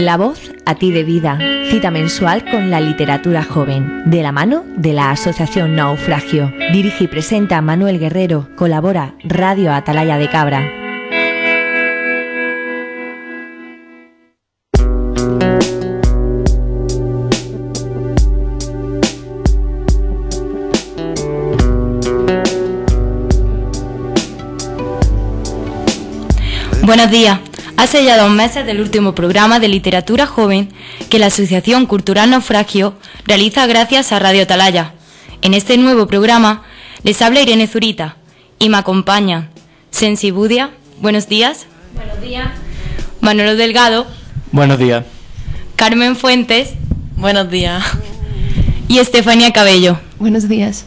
La voz a ti de vida, cita mensual con la literatura joven, de la mano de la Asociación Naufragio. Dirige y presenta Manuel Guerrero, colabora Radio Atalaya de Cabra. Buenos días. Hace ya 2 meses del último programa de literatura joven que la Asociación Cultural Naufragio realiza gracias a Radio Atalaya. En este nuevo programa les habla Irene Zurita y me acompañan Sensi Budia, buenos días. Buenos días. Manolo Delgado. Buenos días. Carmen Fuentes. Buenos días. Y Estefanía Cabello. Buenos días.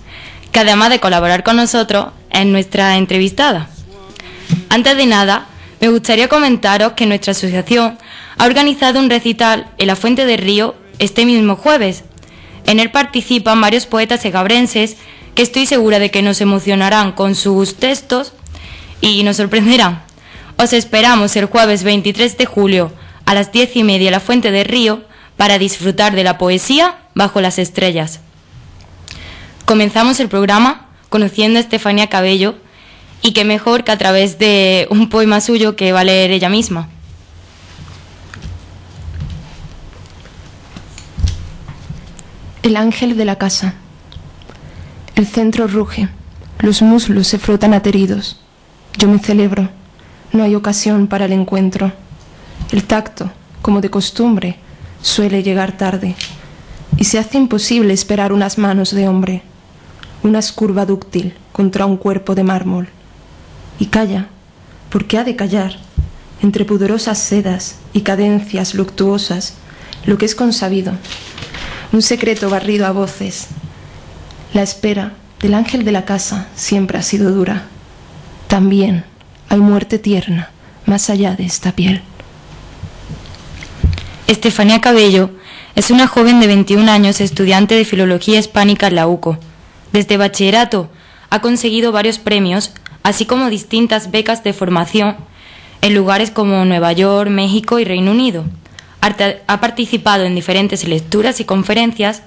Que además de colaborar con nosotros es nuestra entrevistada. Antes de nada, me gustaría comentaros que nuestra asociación ha organizado un recital en la Fuente del Río este mismo jueves. En él participan varios poetas segabrenses que estoy segura de que nos emocionarán con sus textos y nos sorprenderán. Os esperamos el jueves 23 de julio a las 10:30 en la Fuente del Río para disfrutar de la poesía bajo las estrellas. Comenzamos el programa conociendo a Estefanía Cabello, y qué mejor que a través de un poema suyo que va a leer ella misma. El ángel de la casa. El centro ruge, los muslos se frotan ateridos. Yo me celebro, no hay ocasión para el encuentro. El tacto, como de costumbre, suele llegar tarde, y se hace imposible esperar unas manos de hombre, una escurva dúctil contra un cuerpo de mármol. Y calla, porque ha de callar, entre pudorosas sedas y cadencias luctuosas, lo que es consabido, un secreto barrido a voces. La espera del ángel de la casa siempre ha sido dura. También hay muerte tierna más allá de esta piel. Estefanía Cabello es una joven de 21 años, estudiante de Filología Hispánica en la UCO. Desde bachillerato ha conseguido varios premios, así como distintas becas de formación en lugares como Nueva York, México y Reino Unido. Ha participado en diferentes lecturas y conferencias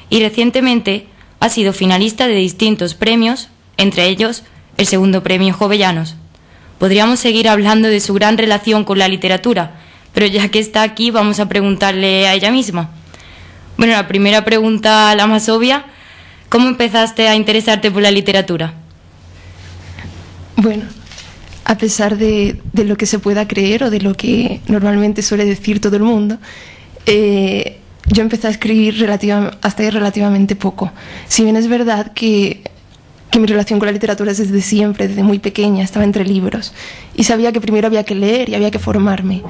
y recientemente ha sido finalista de distintos premios, entre ellos el segundo premio Jovellanos. Podríamos seguir hablando de su gran relación con la literatura, pero ya que está aquí vamos a preguntarle a ella misma. Bueno, la primera pregunta, la más obvia, ¿cómo empezaste a interesarte por la literatura? Bueno, a pesar de lo que se pueda creer o de lo que normalmente suele decir todo el mundo, yo empecé a escribir hace relativamente poco. Si bien es verdad que mi relación con la literatura es desde siempre, desde muy pequeña, estaba entre libros y sabía que primero había que leer y había que formarme.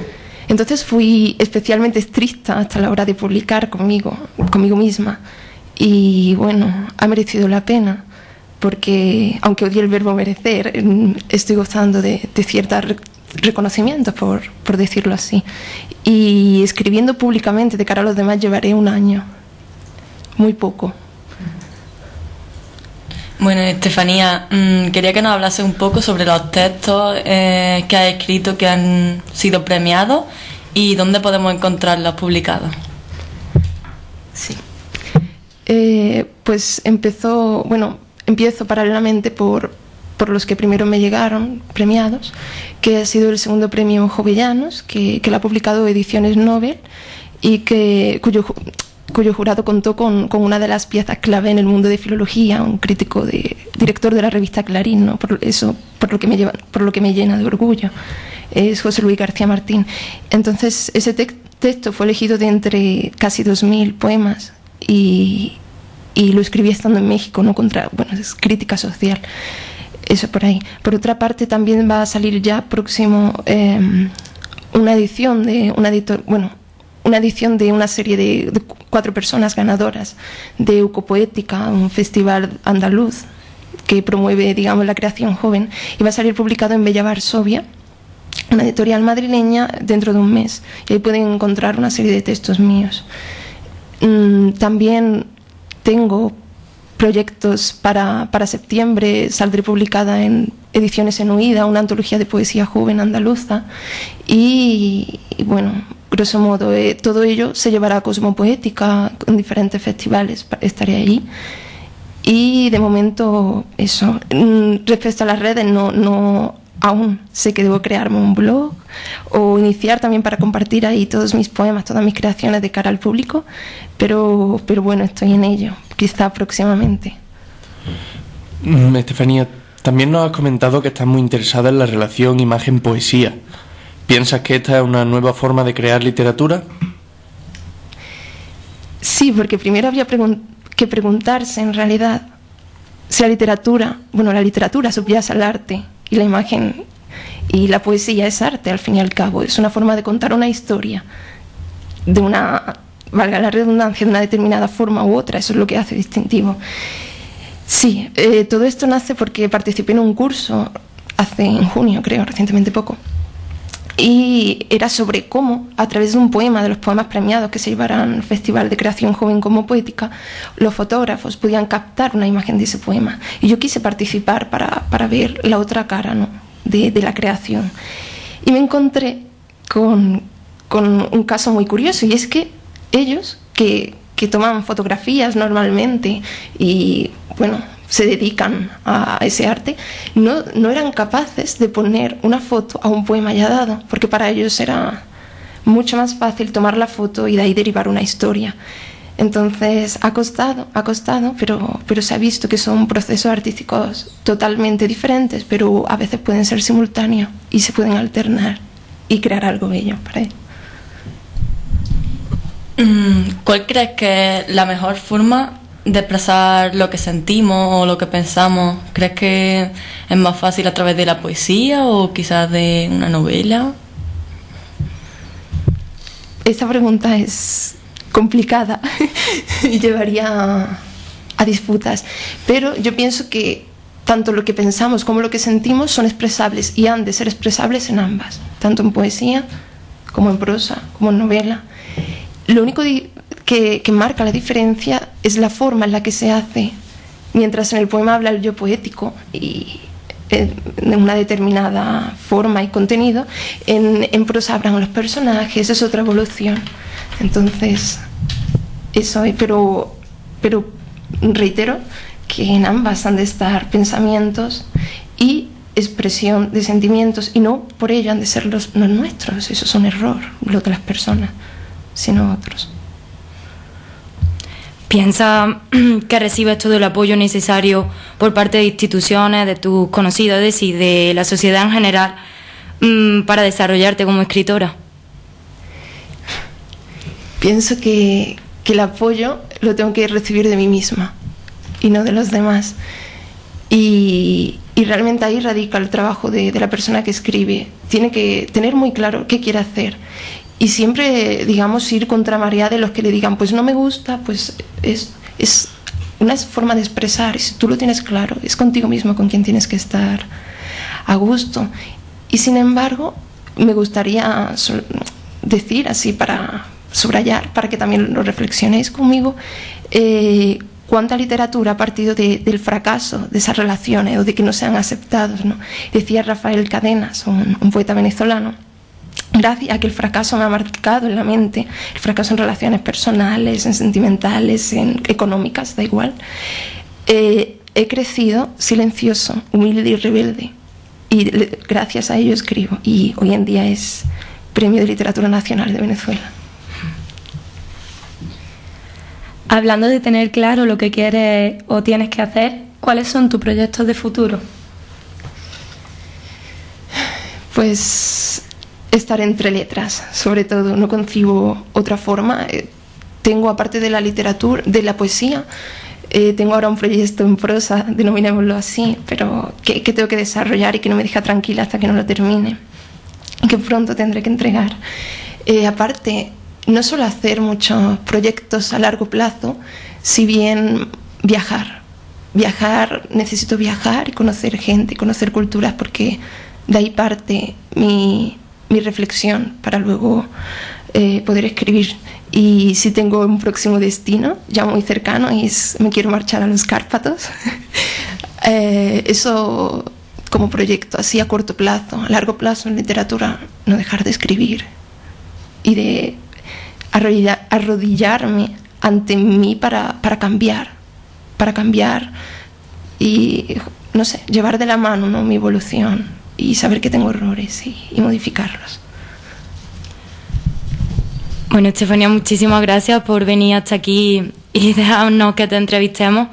Entonces fui especialmente estricta hasta la hora de publicar conmigo misma. Y bueno, ha merecido la pena, porque aunque odie el verbo merecer, estoy gozando de ciertos reconocimientos, por decirlo así. Y escribiendo públicamente de cara a los demás llevaré 1 año, muy poco. Bueno, Estefanía, quería que nos hablase un poco sobre los textos que has escrito que han sido premiados y dónde podemos encontrarlos publicados. Sí. Pues empiezo paralelamente por los que primero me llegaron premiados, que ha sido el segundo premio Jovellanos, que lo ha publicado Ediciones Nobel y cuyo jurado contó con una de las piezas clave en el mundo de filología, un director de la revista Clarín, ¿no? Por lo que me llena de orgullo, es José Luis García Martín. Entonces ese texto fue elegido de entre casi 2000 poemas y lo escribí estando en México, no es crítica social, eso por ahí. Por otra parte, también va a salir ya próximo una edición de una serie de 4 personas ganadoras de Eucopoética, un festival andaluz que promueve, digamos, la creación joven, y va a salir publicado en Bella Varsovia, una editorial madrileña, dentro de un mes, y ahí pueden encontrar una serie de textos míos. También tengo proyectos para septiembre. Saldré publicada en Ediciones en Huida, una antología de poesía joven andaluza, y y bueno, grosso modo, todo ello se llevará a Cosmopoética, en diferentes festivales, estaré ahí. Y de momento, eso. Respecto a las redes, no aún sé que debo crearme un blog o iniciar también para compartir ahí todos mis poemas, todas mis creaciones de cara al público, pero bueno, estoy en ello, quizá próximamente. Estefanía, también nos has comentado que estás muy interesada en la relación imagen-poesía. ¿Piensas que esta es una nueva forma de crear literatura? Sí, porque primero habría que preguntarse en realidad si la literatura subyace al arte y la imagen y la poesía es arte, al fin y al cabo. Es una forma de contar una historia de una, valga la redundancia, de una determinada forma u otra. Eso es lo que hace distintivo. Sí, todo esto nace porque participé en un curso en junio, creo, recientemente poco. Y era sobre cómo, a través de un poema, de los poemas premiados que se llevarán al Festival de Creación Joven como Poética, los fotógrafos podían captar una imagen de ese poema. Y yo quise participar para ver la otra cara, ¿no?, de la creación. Y me encontré con un caso muy curioso, y es que ellos, que toman fotografías normalmente y, bueno, se dedican a ese arte, no eran capaces de poner una foto a un poema ya dado, porque para ellos era mucho más fácil tomar la foto y de ahí derivar una historia. Entonces ha costado, pero se ha visto que son procesos artísticos totalmente diferentes, pero a veces pueden ser simultáneos y se pueden alternar y crear algo bello para ellos. ¿Cuál crees que es la mejor forma de expresar lo que sentimos o lo que pensamos? ¿Crees que es más fácil a través de la poesía o quizás de una novela? Esta pregunta es complicada y llevaría a disputas, pero yo pienso que tanto lo que pensamos como lo que sentimos son expresables y han de ser expresables en ambas, tanto en poesía como en prosa, como en novela. Lo único que marca la diferencia es la forma en la que se hace. Mientras en el poema habla el yo poético y de una determinada forma y contenido, en prosa hablan los personajes, es otra evolución. Entonces, eso es, pero reitero que en ambas han de estar pensamientos y expresión de sentimientos, y no por ello han de ser los nuestros. Eso es un error, lo de las personas, sino otros. ¿Piensa que recibes todo el apoyo necesario por parte de instituciones, de tus conocidos y de la sociedad en general para desarrollarte como escritora? Pienso que el apoyo lo tengo que recibir de mí misma y no de los demás. Y realmente ahí radica el trabajo de la persona que escribe. Tiene que tener muy claro qué quiere hacer. Y siempre, digamos, ir contra marea de los que le digan, pues no me gusta, pues es una forma de expresar. Y si tú lo tienes claro, es contigo mismo con quien tienes que estar a gusto. Y sin embargo, me gustaría decir así, para subrayar, para que también lo reflexionéis conmigo, cuánta literatura ha partido del fracaso de esas relaciones o de que no sean aceptados, ¿no? Decía Rafael Cadenas, un poeta venezolano: gracias a que el fracaso me ha marcado en la mente, el fracaso en relaciones personales, en sentimentales, en económicas, da igual, he crecido silencioso, humilde y rebelde, y gracias a ello escribo, y hoy en día es Premio de Literatura Nacional de Venezuela. Hablando de tener claro lo que quieres o tienes que hacer, ¿cuáles son tus proyectos de futuro? Pues estar entre letras, sobre todo. No concibo otra forma. Tengo, aparte de la literatura, de la poesía, tengo ahora un proyecto en prosa, denominémoslo así, pero que tengo que desarrollar y que no me deja tranquila hasta que no lo termine, y que pronto tendré que entregar. Aparte, no solo hacer muchos proyectos a largo plazo, si bien viajar. Necesito viajar y conocer gente, conocer culturas, porque de ahí parte mi reflexión para luego poder escribir. Y si tengo un próximo destino ya muy cercano, y me quiero marchar a los Cárpatos, eso como proyecto así a corto plazo. A largo plazo en literatura, no dejar de escribir y de arrodillarme ante mí para cambiar y, no sé, llevar de la mano, ¿no?, mi evolución y saber que tengo errores y modificarlos. Bueno, Estefanía, muchísimas gracias por venir hasta aquí y dejarnos que te entrevistemos,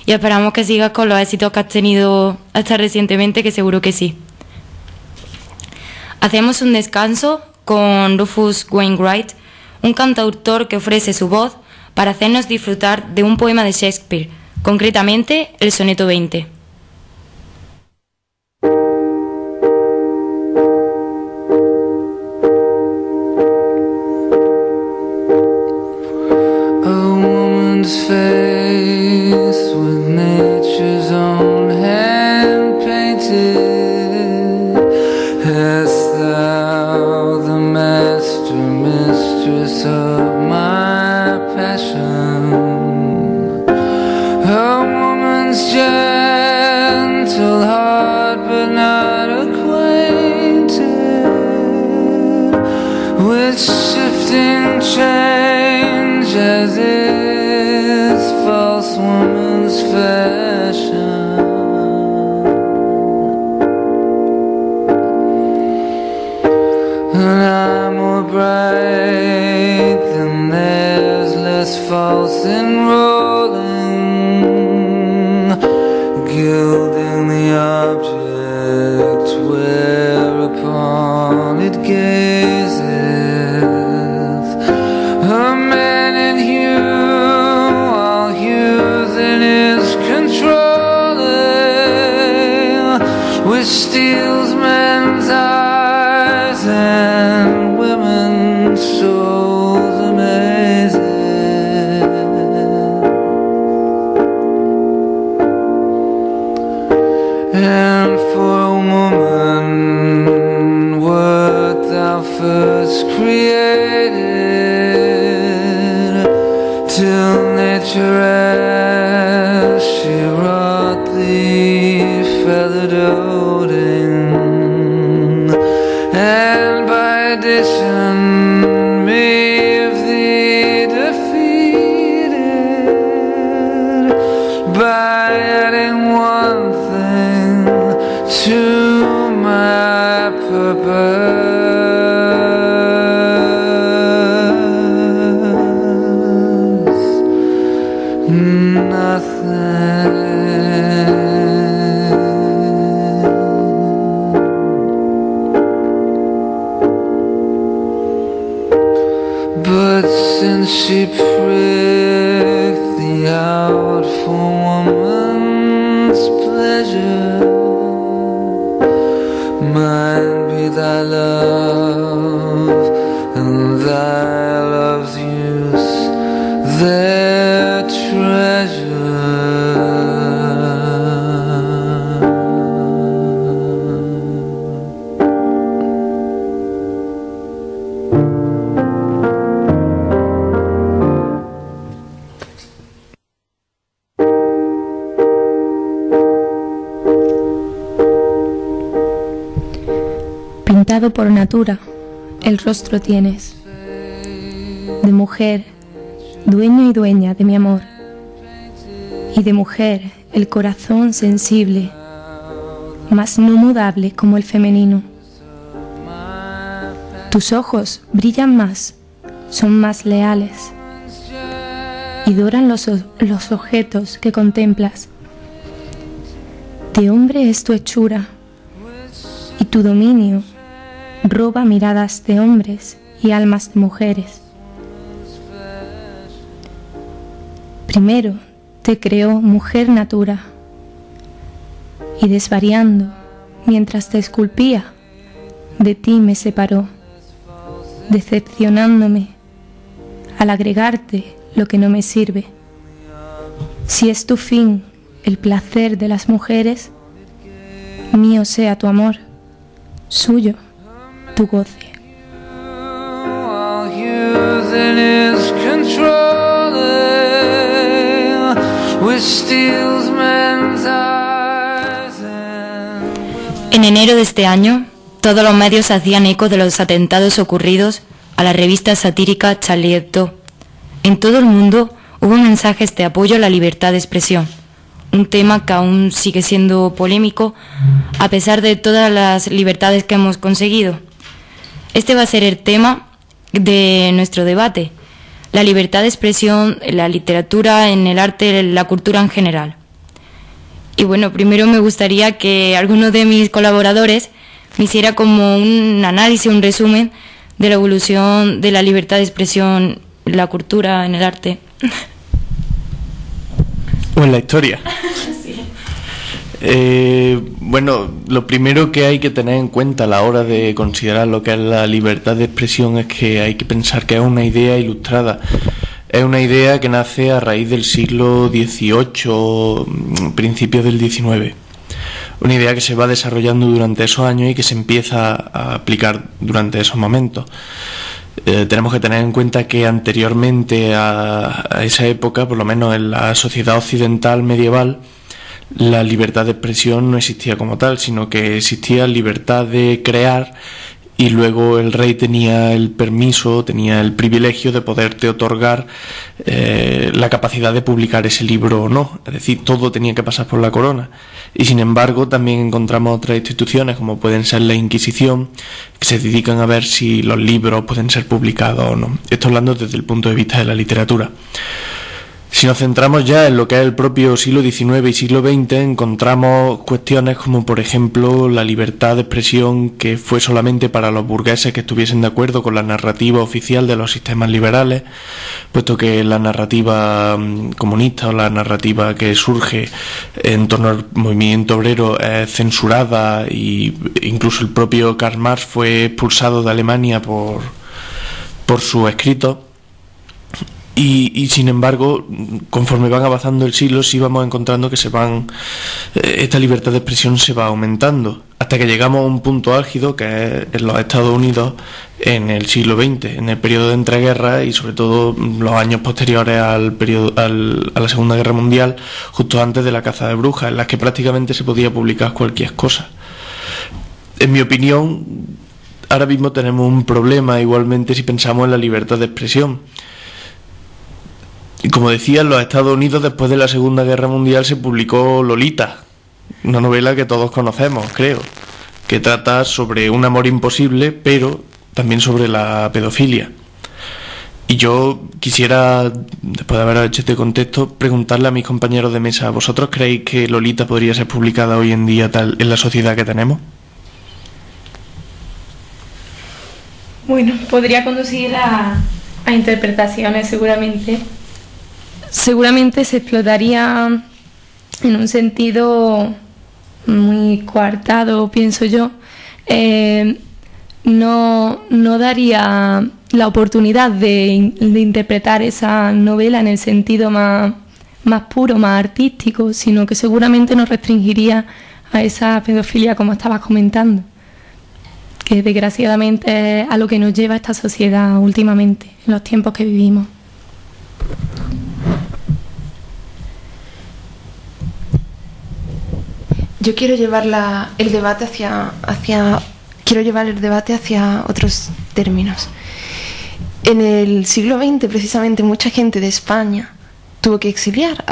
y esperamos que sigas con los éxitos que has tenido hasta recientemente, que seguro que sí. Hacemos un descanso con Rufus Wainwright, un cantautor que ofrece su voz para hacernos disfrutar de un poema de Shakespeare, concretamente el soneto 20. Face with nature's own hand painted, hast thou the master mistress of my passion, a woman's gentle heart but not acquainted with shifting change as is false woman's fashion. And I'm more bright than theirs, less false in rolling, gilding the object whereupon it gazes. A man in hue, all hues in his controlling, which steals men's eyes and women's souls amazing. And for a woman wert thou first created, till nature as she wrought thee feathered doting, and by addition made thee defeated, by adding one thing to my purpose, nothing. But since she pricked thee out for woman's pleasure, mine be thy love, and thy love's use their treasure. Pintado por natura, el rostro tienes, de mujer, dueño y dueña de mi amor, y de mujer el corazón sensible, mas no mudable como el femenino. Tus ojos brillan más, son más leales, y doran los objetos que contemplas. De hombre es tu hechura, y tu dominio roba miradas de hombres y almas de mujeres. Primero te creó mujer natura, y desvariando, mientras te esculpía, de ti me separó, decepcionándome al agregarte lo que no me sirve. Si es tu fin el placer de las mujeres, mío sea tu amor, suyo tu goce. En enero de este año, todos los medios hacían eco de los atentados ocurridos a la revista satírica Charlie Hebdo. En todo el mundo hubo mensajes de apoyo a la libertad de expresión, un tema que aún sigue siendo polémico a pesar de todas las libertades que hemos conseguido. Este va a ser el tema de nuestro debate: la libertad de expresión en la literatura, en el arte, en la cultura en general. Y bueno, primero me gustaría que alguno de mis colaboradores me hiciera como un análisis, un resumen de la evolución de la libertad de expresión en la cultura, en el arte. O en la historia. Bueno, lo primero que hay que tener en cuenta a la hora de considerar lo que es la libertad de expresión es que hay que pensar que es una idea ilustrada. Es una idea que nace a raíz del siglo XVIII, principios del XIX. Una idea que se va desarrollando durante esos años y que se empieza a aplicar durante esos momentos. Tenemos que tener en cuenta que anteriormente a esa época, por lo menos en la sociedad occidental medieval, la libertad de expresión no existía como tal, sino que existía libertad de crear, y luego el rey tenía el permiso, tenía el privilegio de poderte otorgar la capacidad de publicar ese libro o no. Es decir, todo tenía que pasar por la corona. Y sin embargo también encontramos otras instituciones, como pueden ser la Inquisición, que se dedican a ver si los libros pueden ser publicados o no. Esto hablando desde el punto de vista de la literatura. Si nos centramos ya en lo que es el propio siglo XIX y siglo XX, encontramos cuestiones como, por ejemplo, la libertad de expresión, que fue solamente para los burgueses que estuviesen de acuerdo con la narrativa oficial de los sistemas liberales, puesto que la narrativa comunista o la narrativa que surge en torno al movimiento obrero es censurada, y incluso el propio Karl Marx fue expulsado de Alemania por sus escritos. Y sin embargo, conforme van avanzando el siglo, sí vamos encontrando que esta libertad de expresión se va aumentando, hasta que llegamos a un punto álgido, que es en los Estados Unidos en el siglo XX, en el periodo de entreguerras y sobre todo los años posteriores a la Segunda Guerra Mundial, justo antes de la caza de brujas, en las que prácticamente se podía publicar cualquier cosa. En mi opinión, ahora mismo tenemos un problema igualmente si pensamos en la libertad de expresión. Y como decía, en los Estados Unidos, después de la Segunda Guerra Mundial, se publicó Lolita, una novela que todos conocemos, creo, que trata sobre un amor imposible, pero también sobre la pedofilia. Y yo quisiera, después de haber hecho este contexto, preguntarle a mis compañeros de mesa: ¿vosotros creéis que Lolita podría ser publicada hoy en día en la sociedad que tenemos? Bueno, podría conducir a interpretaciones seguramente. Seguramente se explotaría en un sentido muy coartado, pienso yo. No daría la oportunidad de interpretar esa novela en el sentido más puro, más artístico, sino que seguramente nos restringiría a esa pedofilia, como estabas comentando, que desgraciadamente es a lo que nos lleva esta sociedad últimamente, en los tiempos que vivimos. Yo quiero llevar el debate hacia otros términos. En el siglo XX, precisamente, mucha gente de España tuvo que exiliar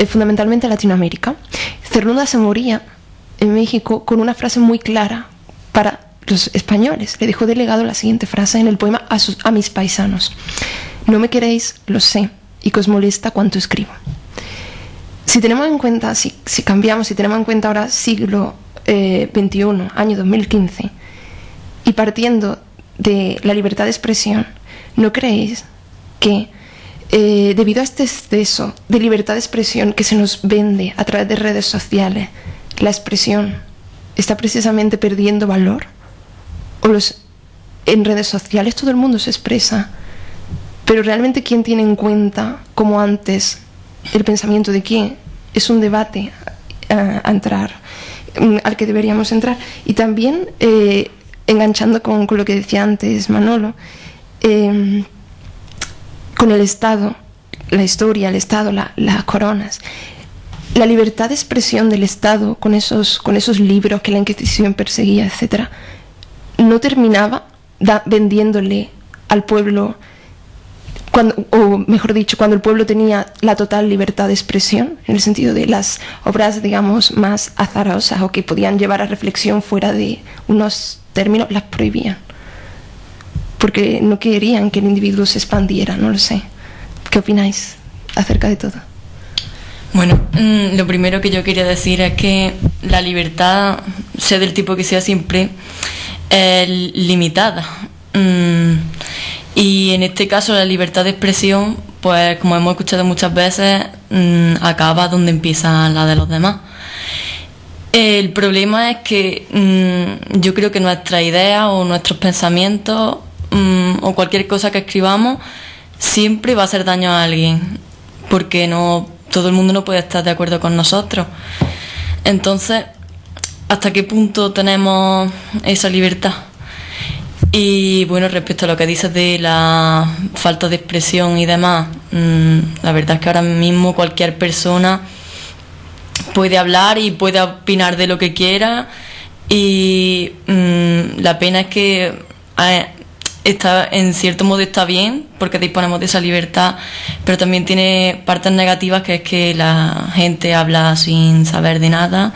fundamentalmente a Latinoamérica. Cernuda se moría en México con una frase muy clara para los españoles. Le dejó de legado la siguiente frase en el poema a mis paisanos: no me queréis, lo sé, y que os molesta cuanto escribo. Si tenemos en cuenta, si cambiamos, si tenemos en cuenta ahora siglo XXI, año 2015, y partiendo de la libertad de expresión, ¿no creéis que debido a este exceso de libertad de expresión que se nos vende a través de redes sociales, la expresión está precisamente perdiendo valor? En redes sociales todo el mundo se expresa, pero realmente ¿quién tiene en cuenta, como antes, el pensamiento de quién? Es un debate al que deberíamos entrar. Y también, enganchando con lo que decía antes Manolo, con el Estado, la historia, el Estado, las coronas, la libertad de expresión del Estado con esos libros que la Inquisición perseguía, etc., no terminaba vendiéndole al pueblo, o mejor dicho, cuando el pueblo tenía la total libertad de expresión, en el sentido de las obras, digamos, más azarosas o que podían llevar a reflexión fuera de unos términos, las prohibían, porque no querían que el individuo se expandiera, no lo sé. ¿Qué opináis acerca de todo? Bueno, lo primero que yo quería decir es que la libertad, sea del tipo que sea, siempre es limitada. Y en este caso la libertad de expresión, pues como hemos escuchado muchas veces, acaba donde empieza la de los demás. El problema es que yo creo que nuestras ideas o nuestros pensamientos o cualquier cosa que escribamos siempre va a hacer daño a alguien, porque no todo el mundo no puede estar de acuerdo con nosotros. Entonces, ¿hasta qué punto tenemos esa libertad? Y bueno, respecto a lo que dices de la falta de expresión y demás, la verdad es que ahora mismo cualquier persona puede hablar y puede opinar de lo que quiera, y la pena es que en cierto modo está bien porque disponemos de esa libertad, pero también tiene partes negativas, que es que la gente habla sin saber de nada,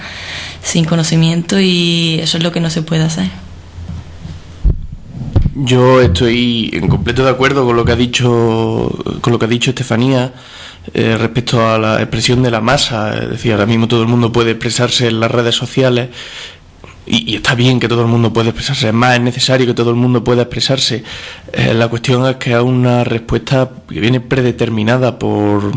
sin conocimiento, y eso es lo que no se puede hacer. Yo estoy en completo de acuerdo con lo que ha dicho Estefanía respecto a la expresión de la masa. Es decir, ahora mismo todo el mundo puede expresarse en las redes sociales, y está bien que todo el mundo pueda expresarse, es más, es necesario que todo el mundo pueda expresarse. La cuestión es que es una respuesta que viene predeterminada por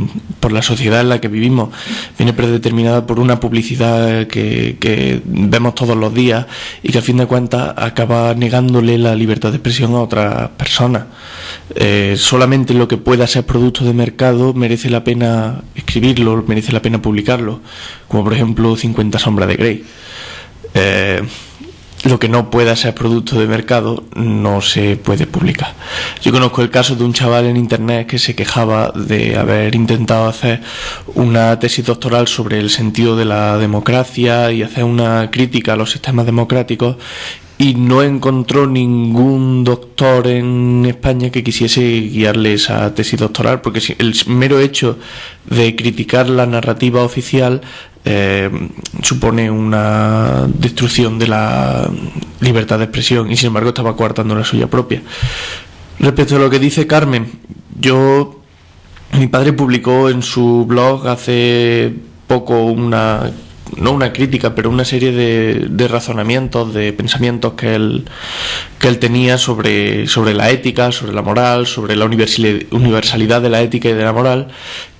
la sociedad en la que vivimos, viene predeterminada por una publicidad que vemos todos los días y que a fin de cuentas acaba negándole la libertad de expresión a otras personas. Solamente lo que pueda ser producto de mercado merece la pena escribirlo, merece la pena publicarlo, como por ejemplo 50 sombras de Grey. Lo que no pueda ser producto de mercado no se puede publicar. Yo conozco el caso de un chaval en internet que se quejaba de haber intentado hacer una tesis doctoral sobre el sentido de la democracia y hacer una crítica a los sistemas democráticos, y no encontró ningún doctor en España que quisiese guiarle esa tesis doctoral, porque el mero hecho de criticar la narrativa oficial supone una destrucción de la libertad de expresión, y sin embargo estaba coartando la suya propia. Respecto a lo que dice Carmen, mi padre publicó en su blog hace poco no una crítica, pero una serie de razonamientos, de pensamientos que él tenía sobre la ética, sobre la moral, sobre la universalidad de la ética y de la moral.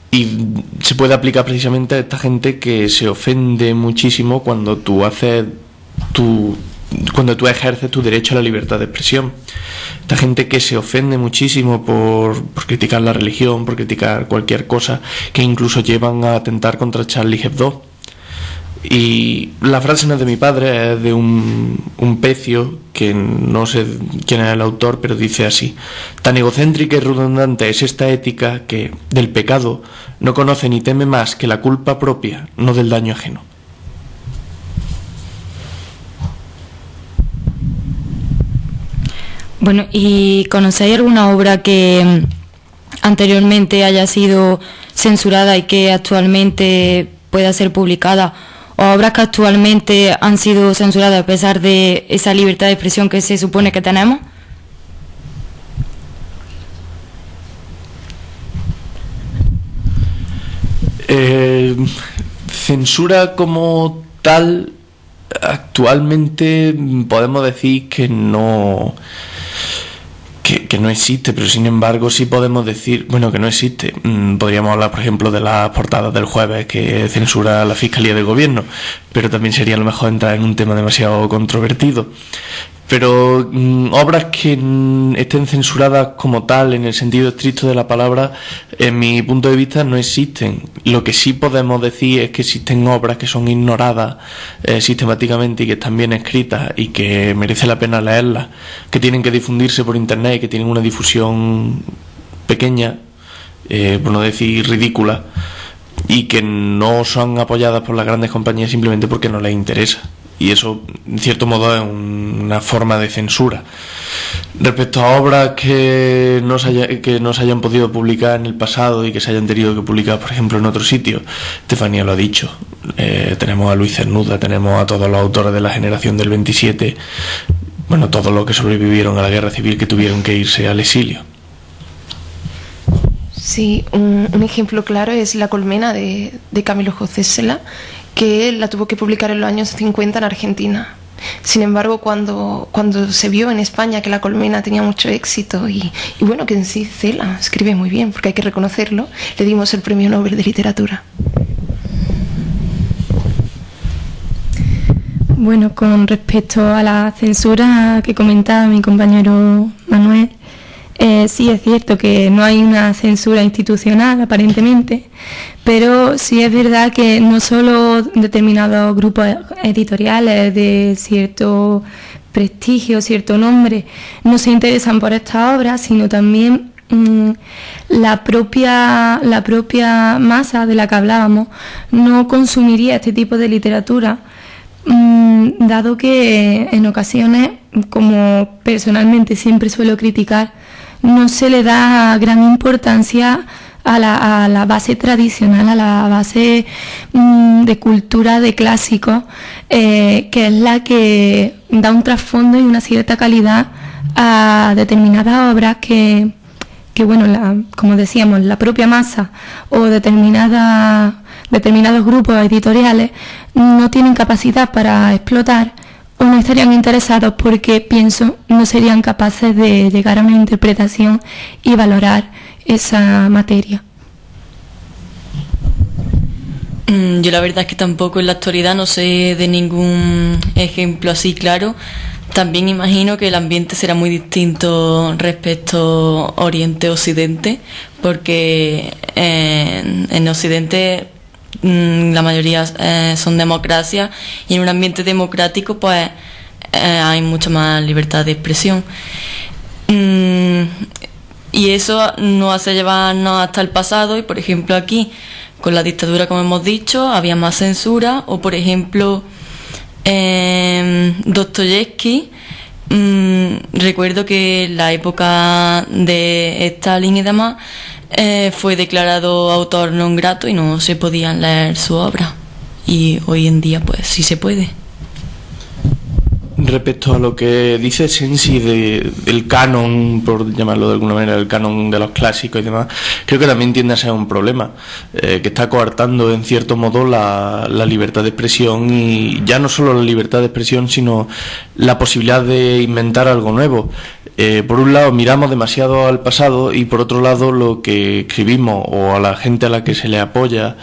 Y se puede aplicar precisamente a esta gente que se ofende muchísimo cuando tú ejerces tu derecho a la libertad de expresión. Esta gente que se ofende muchísimo por criticar la religión, por criticar cualquier cosa, que incluso llevan a atentar contra Charlie Hebdo. Y la frase no es de mi padre, es de un pecio que no sé quién es el autor, pero dice así: tan egocéntrica y redundante es esta ética que del pecado no conoce ni teme más que la culpa propia, no del daño ajeno. Bueno, ¿y conocéis alguna obra que anteriormente haya sido censurada y que actualmente pueda ser publicada, o obras que actualmente han sido censuradas a pesar de esa libertad de expresión que se supone que tenemos? Censura como tal, actualmente podemos decir que no existe, pero sin embargo sí podemos decir, bueno, que no existe. Podríamos hablar, por ejemplo, de las portadas del Jueves que censura la Fiscalía del Gobierno, pero también sería a lo mejor entrar en un tema demasiado controvertido. Pero obras que estén censuradas como tal, en el sentido estricto de la palabra, en mi punto de vista no existen. Lo que sí podemos decir es que existen obras que son ignoradas sistemáticamente y que están bien escritas y que merece la pena leerlas, que tienen que difundirse por internet y que tienen una difusión pequeña, por no decir ridícula, y que no son apoyadas por las grandes compañías simplemente porque no les interesa. y eso en cierto modo es una forma de censura. Respecto a obras que no se hayan podido publicar en el pasado y que se hayan tenido que publicar, por ejemplo, en otro sitio, Estefanía lo ha dicho, tenemos a Luis Cernuda, tenemos a todos los autores de la generación del 27, bueno, todos los que sobrevivieron a la guerra civil, que tuvieron que irse al exilio. Sí, un ejemplo claro es La colmena de Camilo José Cela, que la tuvo que publicar en los años 50 en Argentina. Sin embargo, cuando se vio en España que La colmena tenía mucho éxito y bueno, que en sí Cela escribe muy bien, porque hay que reconocerlo, le dimos el Premio Nobel de Literatura. Bueno, con respecto a la censura que comentaba mi compañero Manuel, sí es cierto que no hay una censura institucional aparentemente, pero sí es verdad que no solo determinados grupos editoriales de cierto prestigio, cierto nombre, no se interesan por estas obras, sino también la propia masa de la que hablábamos no consumiría este tipo de literatura, dado que en ocasiones, como personalmente siempre suelo criticar, no se le da gran importancia a la base tradicional, a la base de cultura de clásicos, que es la que da un trasfondo y una cierta calidad a determinadas obras que bueno, como decíamos, la propia masa o determinados grupos editoriales no tienen capacidad para explotar o no estarían interesados porque, pienso, no serían capaces de llegar a una interpretación y valorar esa materia. Yo la verdad es que tampoco en la actualidad no sé de ningún ejemplo así claro. También imagino que el ambiente será muy distinto respecto Oriente-Occidente, porque en Occidente la mayoría son democracias y en un ambiente democrático pues hay mucha más libertad de expresión, y eso nos hace llevarnos hasta el pasado. Y por ejemplo aquí con la dictadura, como hemos dicho, había más censura, o por ejemplo Dostoyevsky, recuerdo que en la época de Stalin y demás fue declarado autor non grato y no se podían leer su obra, y hoy en día pues sí se puede. Respecto a lo que dice Sensi del canon, por llamarlo de alguna manera, el canon de los clásicos y demás, creo que también tiende a ser un problema, que está coartando en cierto modo la libertad de expresión, y ya no solo la libertad de expresión, sino la posibilidad de inventar algo nuevo. Por un lado miramos demasiado al pasado, y por otro lado lo que escribimos o a la gente a la que se le apoya,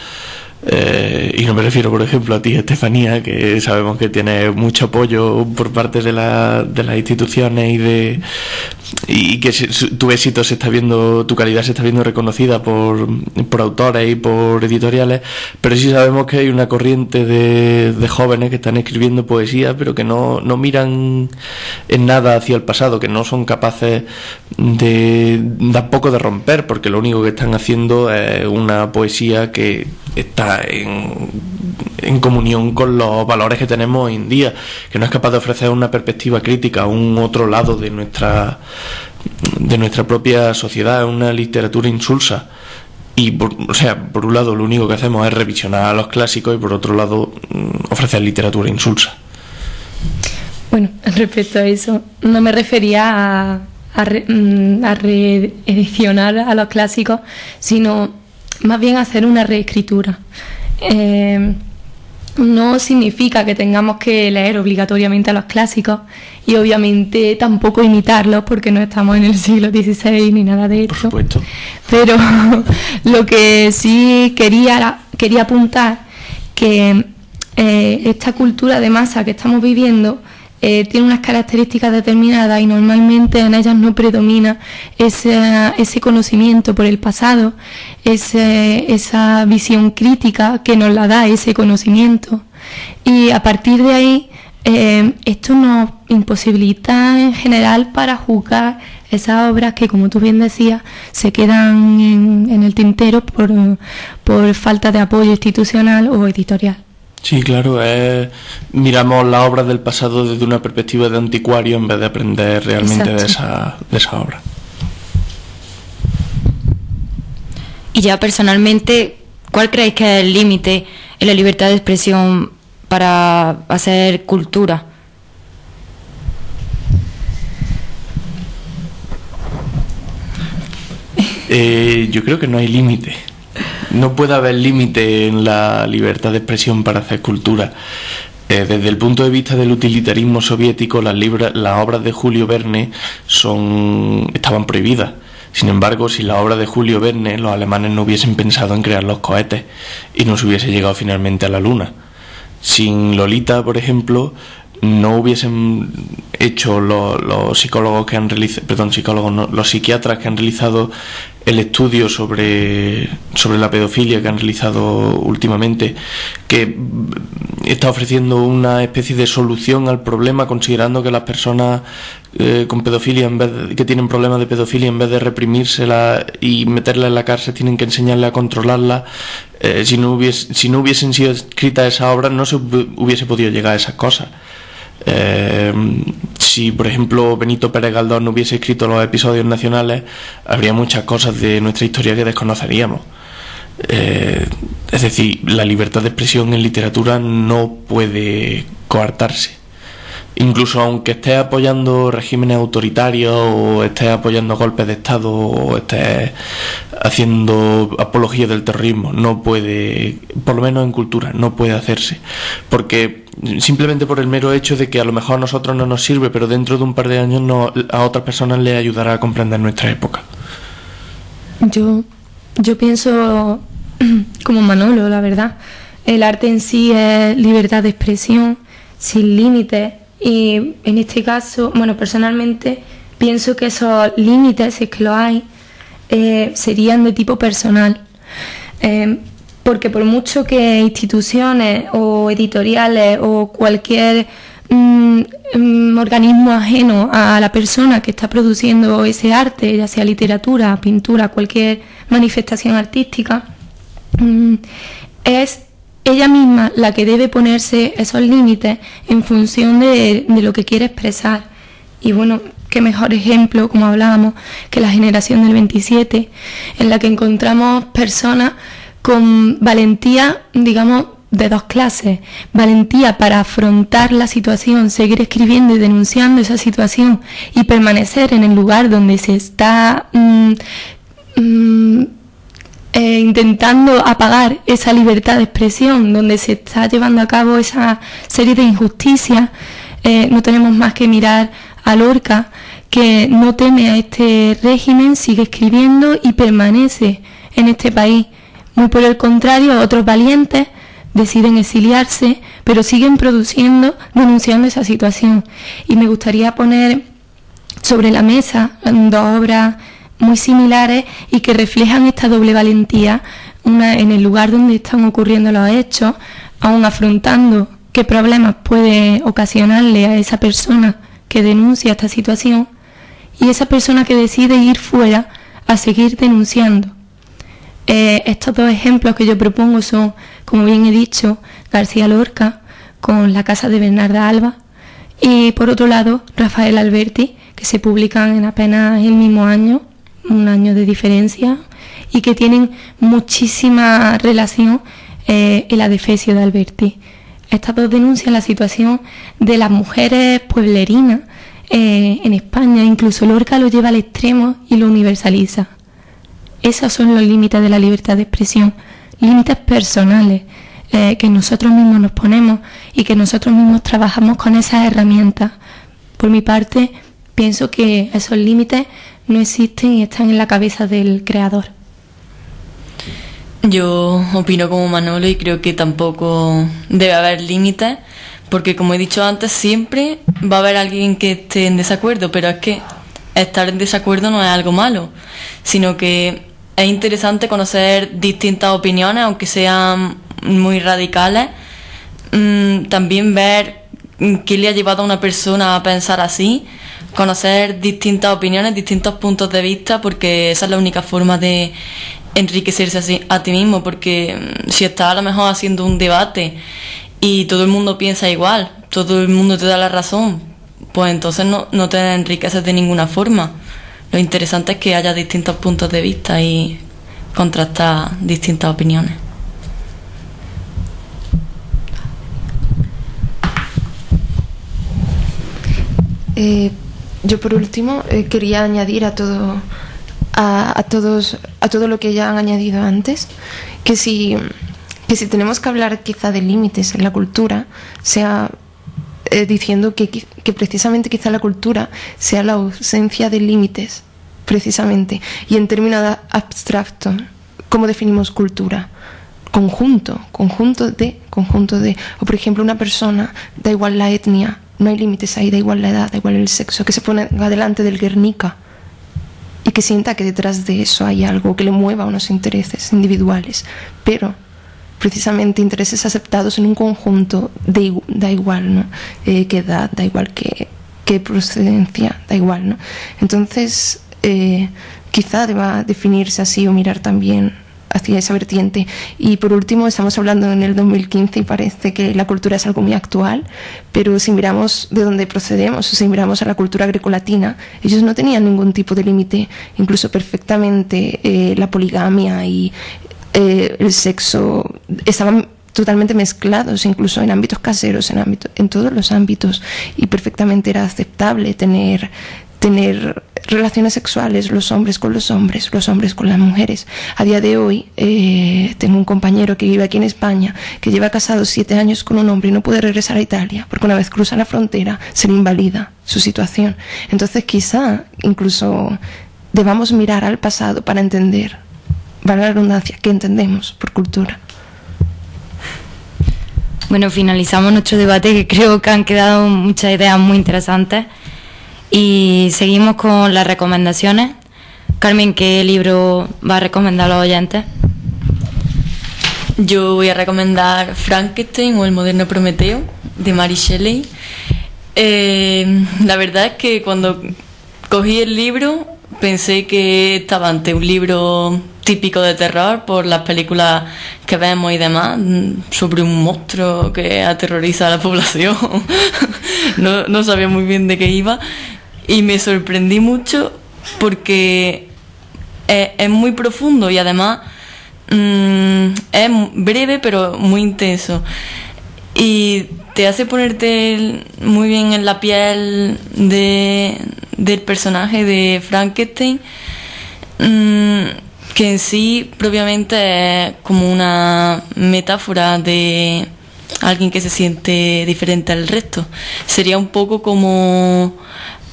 y no me refiero por ejemplo a ti, Estefanía, que sabemos que tienes mucho apoyo por parte de las instituciones y que tu éxito se está viendo, tu calidad se está viendo reconocida por autores y por editoriales, pero sí sabemos que hay una corriente de jóvenes que están escribiendo poesía, pero que no miran en nada hacia el pasado, que no son capaces tampoco de romper, porque lo único que están haciendo es una poesía que está en comunión con los valores que tenemos hoy en día, que no es capaz de ofrecer una perspectiva crítica, un otro lado de nuestra propia sociedad, una literatura insulsa. Y por un lado lo único que hacemos es revisionar a los clásicos, y por otro lado ofrecer literatura insulsa. Bueno, respecto a eso, no me refería a reedicionar a los clásicos, sino más bien hacer una reescritura. No significa que tengamos que leer obligatoriamente a los clásicos, y obviamente tampoco imitarlos, porque no estamos en el siglo XVI ni nada de esto. Por supuesto. Pero lo que sí quería apuntar, que esta cultura de masa que estamos viviendo tiene unas características determinadas, y normalmente en ellas no predomina ese conocimiento por el pasado, esa visión crítica que nos la da ese conocimiento. Y a partir de ahí, esto nos imposibilita en general para juzgar esas obras que, como tú bien decías, se quedan en el tintero por falta de apoyo institucional o editorial. Sí, claro, miramos las obras del pasado desde una perspectiva de anticuario en vez de aprender realmente de esa obra. Y ya personalmente, ¿cuál creéis que es el límite en la libertad de expresión para hacer cultura? Yo creo que no hay límite. No puede haber límite en la libertad de expresión para hacer cultura. Desde el punto de vista del utilitarismo soviético, las obras de Julio Verne estaban prohibidas. Sin embargo, sin la obra de Julio Verne, los alemanes no hubiesen pensado en crear los cohetes y no se hubiese llegado finalmente a la Luna. Sin Lolita, por ejemplo, no hubiesen hecho los psicólogos que han realizado, los psiquiatras que han realizado el estudio sobre la pedofilia que han realizado últimamente, que está ofreciendo una especie de solución al problema, considerando que las personas con pedofilia, que tienen problemas de pedofilia, en vez de reprimírsela y meterla en la cárcel, tienen que enseñarle a controlarla. Si no hubiesen sido escritas esas obras, no se hubiese podido llegar a esas cosas. Si por ejemplo Benito Pérez Galdós no hubiese escrito los episodios nacionales, habría muchas cosas de nuestra historia que desconoceríamos. Es decir, la libertad de expresión en literatura no puede coartarse. Incluso aunque estés apoyando regímenes autoritarios o estés apoyando golpes de Estado o estés haciendo apología del terrorismo, no puede, por lo menos en cultura, no puede hacerse. Porque simplemente por el mero hecho de que a lo mejor a nosotros no nos sirve, pero dentro de un par de años a otras personas les ayudará a comprender nuestra época. Yo pienso como Manolo, la verdad. El arte en sí es libertad de expresión, sin límites. Y en este caso, bueno, personalmente pienso que esos límites, si es que lo hay, serían de tipo personal. Porque por mucho que instituciones o editoriales o cualquier organismo ajeno a la persona que está produciendo ese arte, ya sea literatura, pintura, cualquier manifestación artística, es ella misma la que debe ponerse esos límites en función de lo que quiere expresar. Y bueno, qué mejor ejemplo, como hablábamos, que la generación del 27, en la que encontramos personas con valentía, digamos, de dos clases. Valentía para afrontar la situación, seguir escribiendo y denunciando esa situación y permanecer en el lugar donde se está intentando apagar esa libertad de expresión, donde se está llevando a cabo esa serie de injusticias. No tenemos más que mirar a Lorca, que no teme a este régimen, sigue escribiendo y permanece en este país. Muy por el contrario, otros valientes deciden exiliarse, pero siguen produciendo, denunciando esa situación. Y me gustaría poner sobre la mesa dos obras muy similares y que reflejan esta doble valentía, una en el lugar donde están ocurriendo los hechos, aún afrontando qué problemas puede ocasionarle a esa persona que denuncia esta situación, y esa persona que decide ir fuera a seguir denunciando. Estos dos ejemplos que yo propongo son, como bien he dicho, García Lorca con La casa de Bernarda Alba y por otro lado Rafael Alberti, que se publican en apenas el mismo año, un año de diferencia, y que tienen muchísima relación el adefesio de Alberti. Estas dos denuncian la situación de las mujeres pueblerinas en España. Incluso Lorca lo lleva al extremo y lo universaliza. Esos son los límites de la libertad de expresión, límites personales que nosotros mismos nos ponemos y que nosotros mismos trabajamos con esas herramientas. Por mi parte, pienso que esos límites no existen y están en la cabeza del creador. Yo opino como Manolo y creo que tampoco debe haber límites, porque como he dicho antes, siempre va a haber alguien que esté en desacuerdo, pero es que estar en desacuerdo no es algo malo, sino que es interesante conocer distintas opiniones, aunque sean muy radicales. También ver qué le ha llevado a una persona a pensar así, conocer distintas opiniones, distintos puntos de vista, porque esa es la única forma de enriquecerse a ti mismo, porque si estás a lo mejor haciendo un debate y todo el mundo piensa igual, todo el mundo te da la razón, pues entonces no te enriqueces de ninguna forma. Lo interesante es que haya distintos puntos de vista y contrastar distintas opiniones. Yo por último quería añadir a todo lo que ya han añadido antes, que si tenemos que hablar quizá de límites en la cultura, sea diciendo que precisamente quizá la cultura sea la ausencia de límites, precisamente, y en términos abstractos, ¿cómo definimos cultura? Conjunto de, o por ejemplo una persona, da igual la etnia, no hay límites ahí, da igual la edad, da igual el sexo, que se pone delante del Guernica y que sienta que detrás de eso hay algo que le mueva unos intereses individuales, pero precisamente intereses aceptados en un conjunto, da igual, ¿no? Qué edad, da igual qué procedencia, da igual, ¿no? Entonces quizá deba definirse así o mirar también hacia esa vertiente. Y por último, estamos hablando en el 2015 y parece que la cultura es algo muy actual, pero si miramos de dónde procedemos, o si miramos a la cultura grecolatina, ellos no tenían ningún tipo de límite, incluso perfectamente la poligamia y el sexo estaban totalmente mezclados, incluso en ámbitos caseros, en todos los ámbitos, y perfectamente era aceptable tener relaciones sexuales, los hombres con los hombres con las mujeres. A día de hoy tengo un compañero que vive aquí en España, que lleva casado 7 años con un hombre y no puede regresar a Italia, porque una vez cruza la frontera se le invalida su situación. Entonces quizá incluso debamos mirar al pasado para entender, valga la redundancia, qué entendemos por cultura. Bueno, finalizamos nuestro debate, que creo que han quedado muchas ideas muy interesantes. Y seguimos con las recomendaciones. Carmen, ¿qué libro va a recomendar a los oyentes? Yo voy a recomendar Frankenstein o El moderno Prometeo, de Mary Shelley. La verdad es que cuando cogí el libro pensé que estaba ante un libro típico de terror por las películas que vemos y demás, sobre un monstruo que aterroriza a la población. No sabía muy bien de qué iba. Y me sorprendí mucho porque es muy profundo y además es breve pero muy intenso. Y te hace ponerte muy bien en la piel del personaje de Frankenstein, que en sí propiamente es como una metáfora de alguien que se siente diferente al resto. Sería un poco como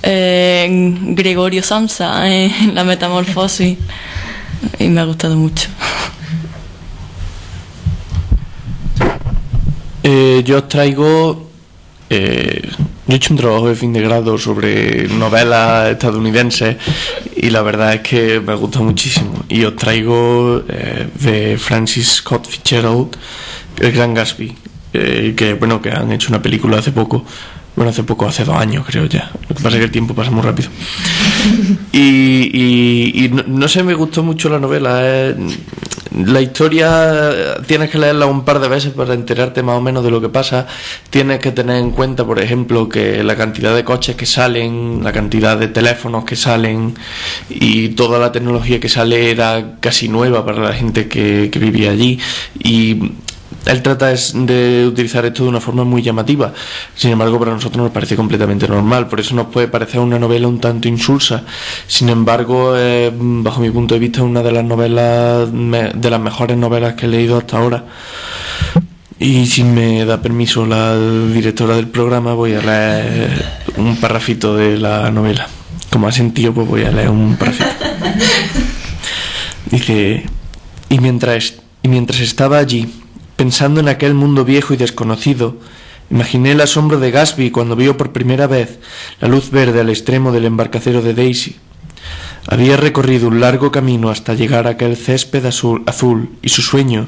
Gregorio Samsa en La Metamorfosis, y me ha gustado mucho. Yo os traigo yo he hecho un trabajo de fin de grado sobre novelas estadounidenses y la verdad es que me gusta muchísimo, y os traigo de Francis Scott Fitzgerald, El Gran Gatsby, que bueno, que han hecho una película hace poco. Bueno, hace 2 años creo ya. Lo que pasa es que el tiempo pasa muy rápido. Y no sé, me gustó mucho la novela. La historia tienes que leerla un par de veces para enterarte más o menos de lo que pasa. Tienes que tener en cuenta, por ejemplo, que la cantidad de coches que salen, la cantidad de teléfonos que salen y toda la tecnología que sale era casi nueva para la gente que vivía allí. Y él trata de utilizar esto de una forma muy llamativa. Sin embargo, para nosotros nos parece completamente normal. Por eso nos puede parecer una novela un tanto insulsa. Sin embargo, bajo mi punto de vista, es una de las novelas, de las mejores novelas que he leído hasta ahora. Y si me da permiso la directora del programa, voy a leer un parrafito de la novela. Como ha sentido, pues voy a leer un parrafito. Dice: y mientras estaba allí, pensando en aquel mundo viejo y desconocido, imaginé el asombro de Gatsby cuando vio por primera vez la luz verde al extremo del embarcadero de Daisy. Había recorrido un largo camino hasta llegar a aquel césped azul y su sueño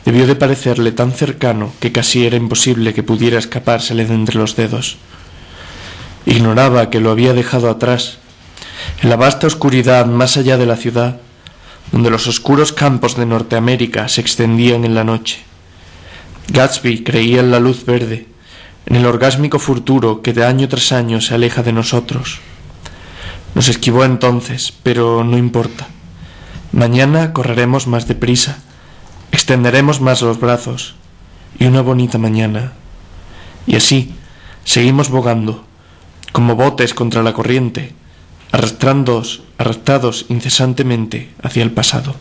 debió de parecerle tan cercano que casi era imposible que pudiera escapársele de entre los dedos. Ignoraba que lo había dejado atrás, en la vasta oscuridad más allá de la ciudad, donde los oscuros campos de Norteamérica se extendían en la noche. Gatsby creía en la luz verde, en el orgásmico futuro que de año tras año se aleja de nosotros. Nos esquivó entonces, pero no importa. Mañana correremos más deprisa, extenderemos más los brazos, y una bonita mañana. Y así seguimos bogando, como botes contra la corriente, arrastrados incesantemente hacia el pasado.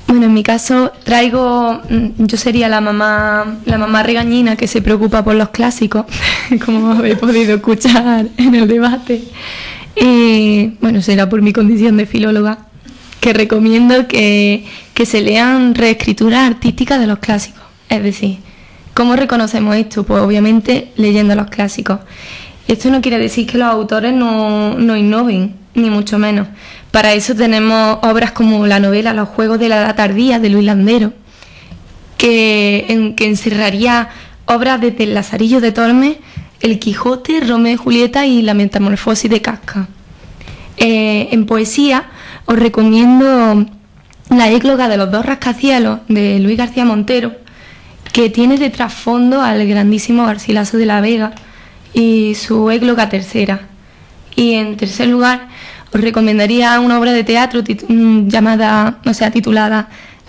Bueno, en mi caso yo sería la mamá regañina que se preocupa por los clásicos, como habéis podido escuchar en el debate. Y bueno, será por mi condición de filóloga, que recomiendo que se lean reescrituras artísticas de los clásicos. Es decir, ¿cómo reconocemos esto? Pues obviamente leyendo los clásicos. Esto no quiere decir que los autores no innoven, ni mucho menos. Para eso tenemos obras como la novela Los Juegos de la Edad Tardía, de Luis Landero, que encerraría obras desde El Lazarillo de Tormes, El Quijote, Romeo y Julieta y La Metamorfosis de Kafka. En poesía os recomiendo La égloga de los dos rascacielos, de Luis García Montero, que tiene de trasfondo al grandísimo Garcilaso de la Vega y su égloga tercera. Y en tercer lugar os recomendaría una obra de teatro titulada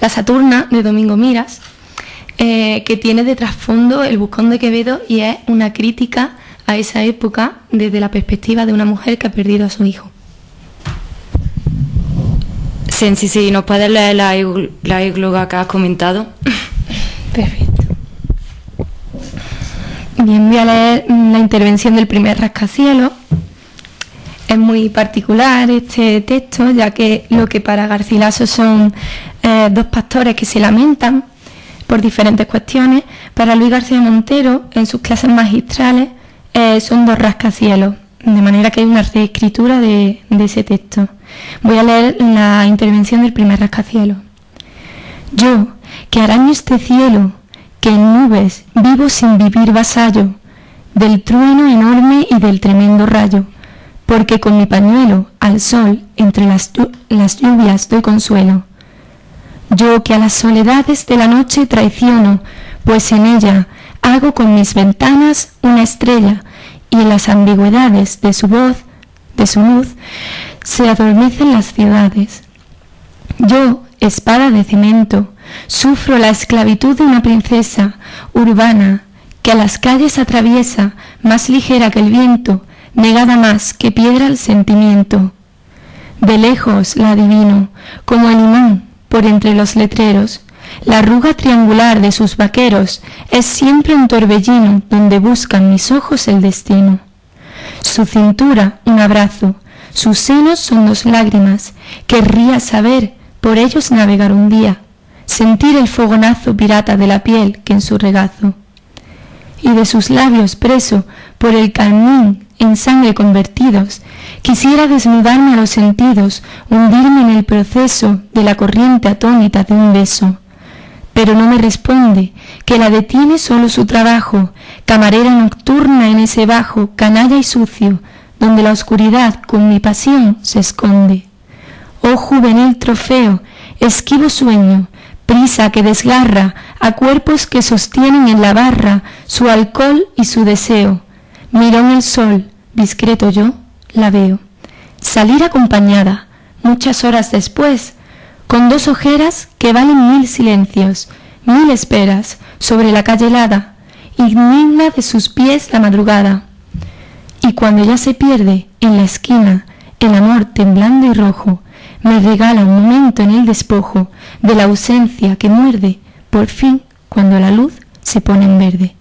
La Saturna, de Domingo Miras, que tiene de trasfondo El Buscón de Quevedo y es una crítica a esa época desde la perspectiva de una mujer que ha perdido a su hijo. Sensi, si nos puedes leer la égloga que has comentado. Perfecto. Bien, voy a leer la intervención del primer rascacielos. Es muy particular este texto, ya que lo que para Garcilaso son dos pastores que se lamentan por diferentes cuestiones, para Luis García Montero, en sus clases magistrales, son dos rascacielos, de manera que hay una reescritura de ese texto. Voy a leer la intervención del primer rascacielos. Yo, que araño este cielo, que en nubes vivo sin vivir vasallo, del trueno enorme y del tremendo rayo, porque con mi pañuelo al sol entre las lluvias doy consuelo. Yo que a las soledades de la noche traiciono, pues en ella hago con mis ventanas una estrella, y en las ambigüedades de su voz, de su luz, se adormecen las ciudades. Yo, espada de cemento, sufro la esclavitud de una princesa urbana, que a las calles atraviesa, más ligera que el viento, negada más que piedra al sentimiento. De lejos la adivino, como el imán por entre los letreros. La arruga triangular de sus vaqueros es siempre un torbellino donde buscan mis ojos el destino. Su cintura un abrazo, sus senos son dos lágrimas. Querría saber, por ellos navegar un día, sentir el fogonazo pirata de la piel que en su regazo. Y de sus labios preso por el carmín en sangre convertidos, quisiera desnudarme a los sentidos, hundirme en el proceso de la corriente atónita de un beso. Pero no me responde, que la detiene solo su trabajo, camarera nocturna en ese bajo, canalla y sucio, donde la oscuridad con mi pasión se esconde. Oh juvenil trofeo, esquivo sueño, prisa que desgarra a cuerpos que sostienen en la barra su alcohol y su deseo. Miró en el sol, discreto yo, la veo. Salir acompañada, muchas horas después, con dos ojeras que valen 1000 silencios, 1000 esperas, sobre la calle helada, indigna de sus pies la madrugada. Y cuando ya se pierde en la esquina el amor temblando y rojo, me regala un momento en el despojo de la ausencia que muerde, por fin, cuando la luz se pone en verde.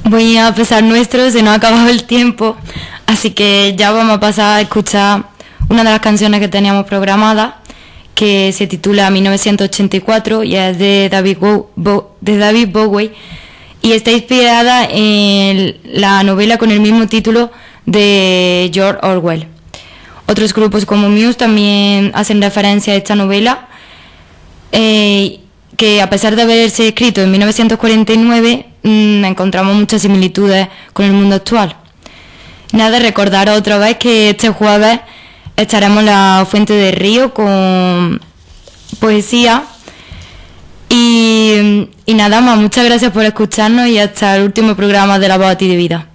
Voy a pesar nuestro, se nos ha acabado el tiempo, así que ya vamos a pasar a escuchar una de las canciones que teníamos programadas, que se titula 1984 y es de David Bowie, y está inspirada en la novela con el mismo título de George Orwell. Otros grupos como Muse también hacen referencia a esta novela, que a pesar de haberse escrito en 1949, encontramos muchas similitudes con el mundo actual. Nada, recordaros otra vez que este jueves estaremos en la Fuente del Río con poesía. Y nada más, muchas gracias por escucharnos y hasta el último programa de La Voz a ti de vida.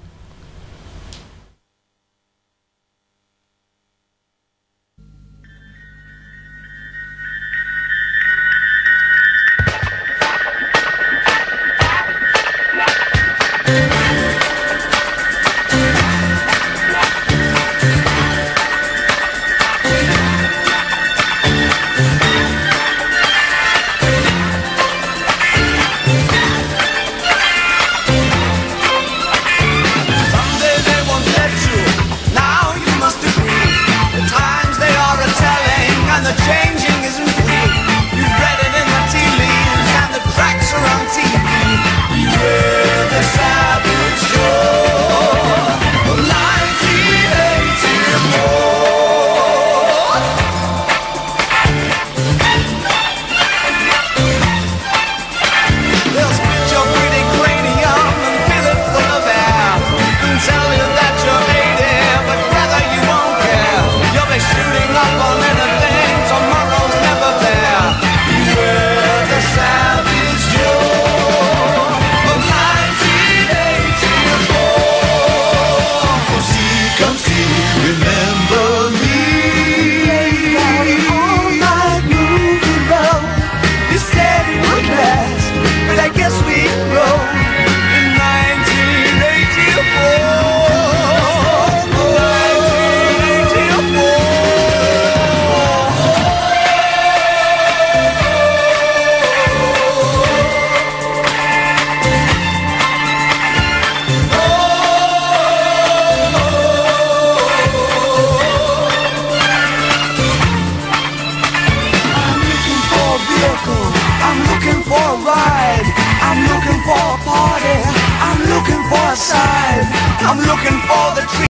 I'm looking for the tree.